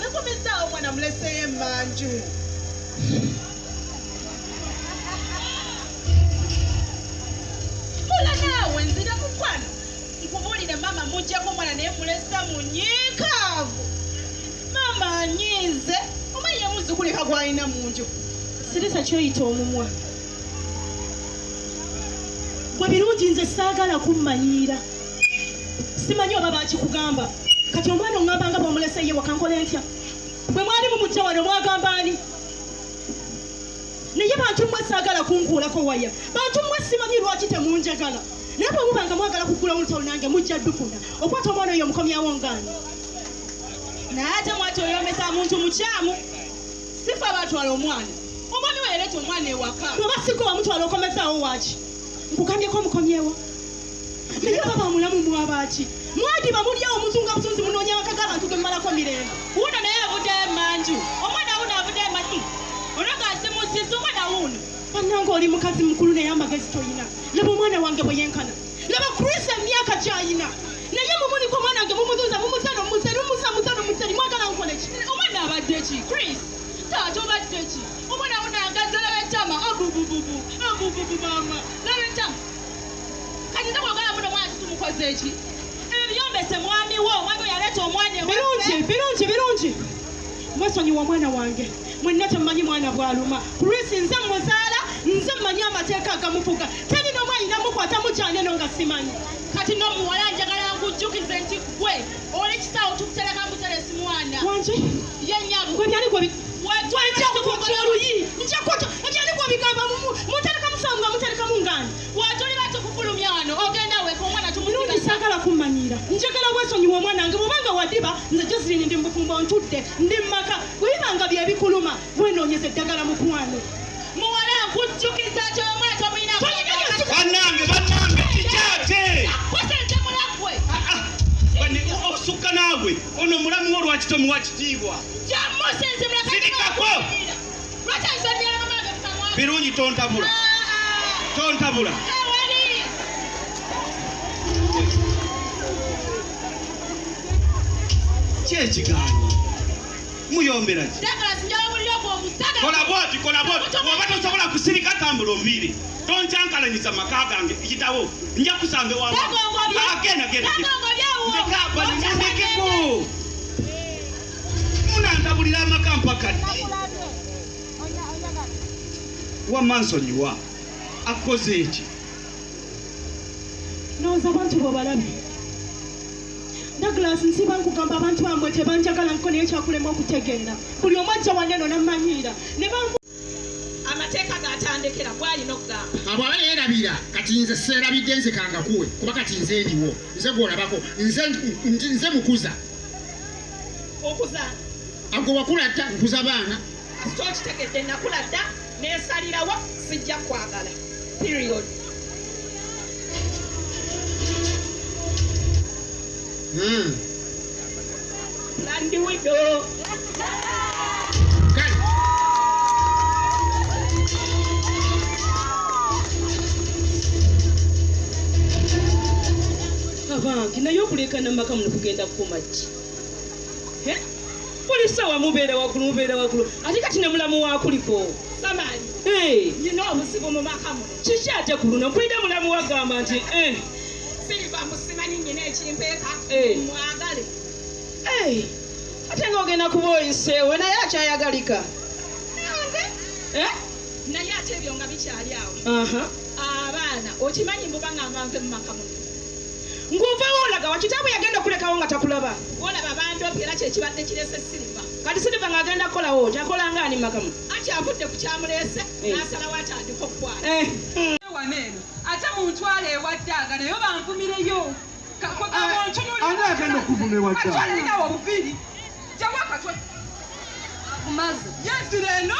Yakomezaawo mwana muleseyo emmanju. Mula naawe nzira mukwano. Nkubuulire mama mujjako omwana naye mulesa munyiikaavu. Mama anyiize. Omanyi yamuzukulika gw'alina mu nju. Sirisa kyoyita omumwa. Gwe birungi nze saagala kummanyiira. Simanyi oba bakikugamba. Kati omwana oŋŋamba nga bw'omulese ye wakankole ntya. Bwe mwali mumujja wano mwagamba ani? Naye bantu mmwe saagala kunkuulako waya. Bantu mmwe simanyi lwaki temunjagala. Naye bwe muba nga mwagala kugula olutalo nange mujja ddukuna. Okwata omwana oyo omukomyawo ngaani. Naye ate mwati oyomesa muntu mukyamu. Sifa batwala omwana. Omwami we yaleeta omwana ewaka. Bw'oba siko wamutwala okomezaawo waaki. Nkukambyeko omukomyewo. Naye baba mulamu mwabaaki. Mwadiba mulyawo muzunga butunzi munoonya amaka g'abantu ge mmalako mirembe. Wuno naye avudde emanju. Omwana wuno avudde emaki. Onoga asimusizza omwana wuno. Bannange oli mukazi mukulu naye amagezi toyina. Laba omwana wange bwe yenkana. Laba Chris emyaka gy'ayina. Naye mumuliko omwana wange mumuzuuza mumusano museri mwagala nkole ki? Omwana abadde ki? Chris. Taata obadde ki? Omwana wuno agaza laba ettama. Abubububu mama. Laba ettama. Kati nga bw'ogala muno omwana tutumukoze ki? Ebyombese mwami wo, omwami we yaleeta omwana ewaffe. Birungi. Mwesonyiwa omwana wange. Mwenna temumanyi mwana bw'aluma. Chris nze muzaala, nze mmanyi amateeka agamufuga. Teri n'omu ayina mukwata mukyane no nga simanyi. Kati n'omuwala njagala nkujjukize nti ggwe oli kisaawo tukutereka muteresi mwana. Wangi? Ye nnyago. Gwe byali gwe ebyali gwe bigamba mutereka musawo nga mutereka mungaani. Watoli batukufulumya wano ogenda weka omwana tumusiga. Birungi saagala kummanyiira. Njagala bwesonyiwa omwana wange bw'obanga wadiba nze Josephine ndi mubufumbo ntudde ndi mmaka bw'ebibanga bye bikuluma bwenoonyeza eddagala mukwano. Muwala nkujjukiza nti omwana tomulina bannange kikyate wasenze mulagwe osukka naawe ono mulamu wo lwaki tomuwa kitiibwa jamusinzi sirikako birungi tontabula kyekigaanyi muyombera ki kola bwoti oba tosobola kusirika tambula oviiri tonkyankalanyiza maka gange yitawo nja kusange wagenda munantabulira amaka mpaka ddi wamansonyiwa akoze eki nooza abantu bw'obalabe Douglas nsiba nkugamba abantu bambwe tebanjagala nko naye kyakulema okutegeera buli omu ajja waneno nammanyiira ne banku amateeka gatandekera gwalina okugamba abo aba neerabira kati nze seerabidde nze kangakuwe kuba kati nze eriwo nze gwolabako nze mukuza okuza ago wakula dda nkuza baana asitokitegedde nakula dda neesalirawo sijja kwagala period Landi widow. Abange naye okuleka namaka muno kugenda kumaji. Buli sawa mubeera waggulu ate kati ne mulamu wakuliko Samani nina obuzibu mu maka muno kiki ate ku luno mpulira mulamu wagamba nti Silva musimanyi nyina ekimpeeka mwagale ate ng'ogenda kuba oyiseewe naye akyayagalika naye ate ebyo nga bikyali awo abaana okimanyi mbuga ngamba nve mu maka muno ng'ovaawo olaga wakitaabwe yagenda kulekawo nga takulaba olaba bandopi era kyekibadde kirese Silva kati Silva ng'agenda kukolawo kyakola ngaani maka muno ati avudde ku kyamuleese n'asalawo atandika okukwala waneeno ate muntwala ewaddaga naye banvumireyo ani agenda okuvuma ewaddaga alinawo obuviiri jamu akatwe Mukazi. Yes, today, no.